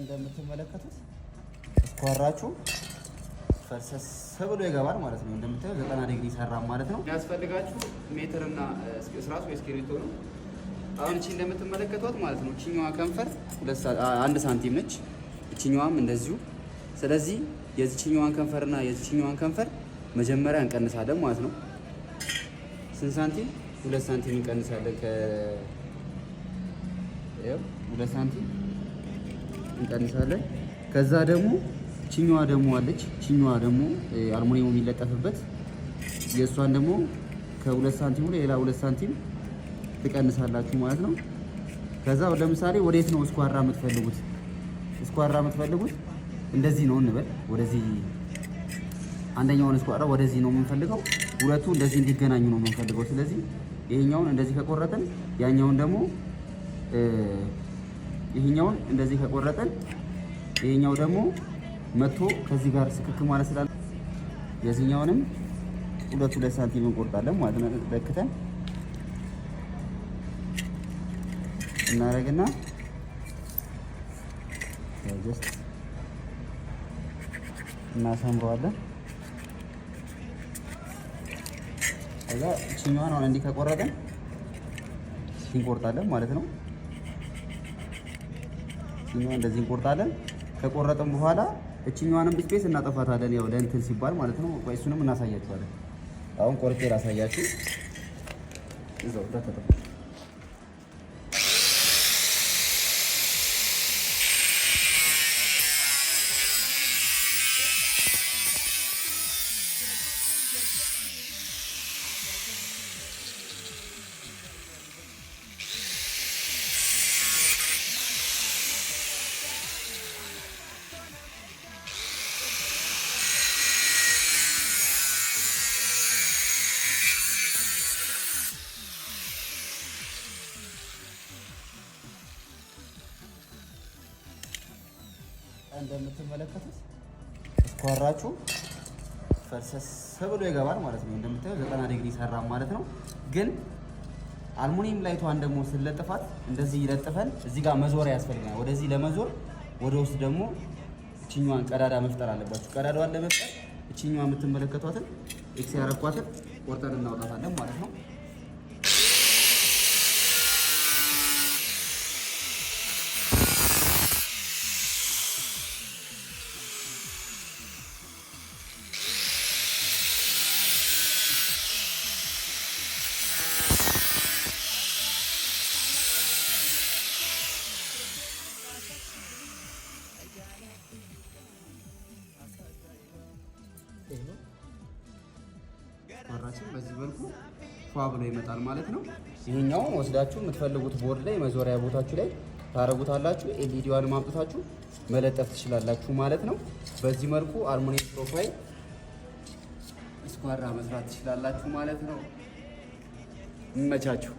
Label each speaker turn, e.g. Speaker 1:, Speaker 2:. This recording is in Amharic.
Speaker 1: እንደምትመለከቱት ስኳራችሁ ፈርሰስ ብሎ ይገባል ማለት ነው። እንደምታዩት 90 ዲግሪ ሰራ ማለት ነው። የሚያስፈልጋችሁ ሜትር እና እስራስ ወይ እስክሪብቶ ነው። አሁን እቺ እንደምትመለከቱት ማለት ነው እቺኛዋ ከንፈር 1 ሳንቲም ነች፣ እቺኛዋም እንደዚሁ። ስለዚህ የዚህኛዋን ከንፈርና የዚህኛዋን ከንፈር መጀመሪያ እንቀንሳለን ማለት ነው። ስንት ሳንቲም? 2 ሳንቲም እንቀንሳለን። ይኸው 2 ሳንቲም እንቀንሳለን። ከዛ ደግሞ ቺኛዋ ደግሞ አለች። ቺኛዋ ደግሞ አልሙኒየም የሚለጠፍበት የእሷን ደግሞ ከ2 ሳንቲም ላይ ሌላ 2 ሳንቲም ትቀንሳላችሁ ማለት ነው። ከዛ ለምሳሌ ወዴት ነው ስኳራ የምትፈልጉት? ስኳራ የምትፈልጉት እንደዚህ ነው እንበል። ወደዚህ አንደኛውን ስኳራ ወደዚህ ነው የምንፈልገው። ሁለቱ እንደዚህ እንዲገናኙ ነው የምንፈልገው። ስለዚህ ይሄኛውን እንደዚህ ከቆረጠን ያኛውን ደግሞ ይሄኛውን እንደዚህ ከቆረጠን ይሄኛው ደግሞ መቶ ከዚህ ጋር ስክክ ማለት ስላለ የዚህኛውንም 2 ሳንቲም እንቆርጣለን ማለት ነው። ለክተን እናረግና ጀስት እናሰምረዋለን። ከዛ እቺኛዋን አሁን እንዲህ ከቆረጠን እንቆርጣለን ማለት ነው። እቺኛዋን እንደዚህ እንቆርጣለን። ከቆረጥን በኋላ እቺኛዋንም ስፔስ እናጠፋታለን፣ ያው ለእንትን ሲባል ማለት ነው። ቆይ እሱንም እናሳያችኋለን። አሁን ቆርጬ ላሳያችሁ። እዛው ተተተ እንደምትመለከቱት ስኳራችሁ ፈርሰስ ብሎ ይገባል ማለት ነው። እንደምታዩት 90 ዲግሪ ሰራ ማለት ነው። ግን አልሙኒየም ላይቷን ደግሞ ስለጥፋት እንደዚህ ይለጥፈን እዚህ ጋር መዞሪያ ያስፈልጋል። ወደዚህ ለመዞር ወደ ውስጥ ደግሞ እቺኛዋን ቀዳዳ መፍጠር አለባችሁ። ቀዳዳዋን ለመፍጠር እቺኛዋን የምትመለከቷትን ኤክስ ያረኳትን ቆርጠን እናውጣታለን ማለት ነው። ስኳራችን በዚህ መልኩ ፏ ብሎ ይመጣል ማለት ነው። ይሄኛውን ወስዳችሁ የምትፈልጉት ቦርድ ላይ መዞሪያ ቦታችሁ ላይ ታረጉታላችሁ። ኤልኢዲዋን ማምጣታችሁ መለጠፍ ትችላላችሁ ማለት ነው። በዚህ መልኩ አልሙኒየም ፕሮፋይል ስኳራ መስራት ትችላላችሁ ማለት ነው። ይመቻችሁ።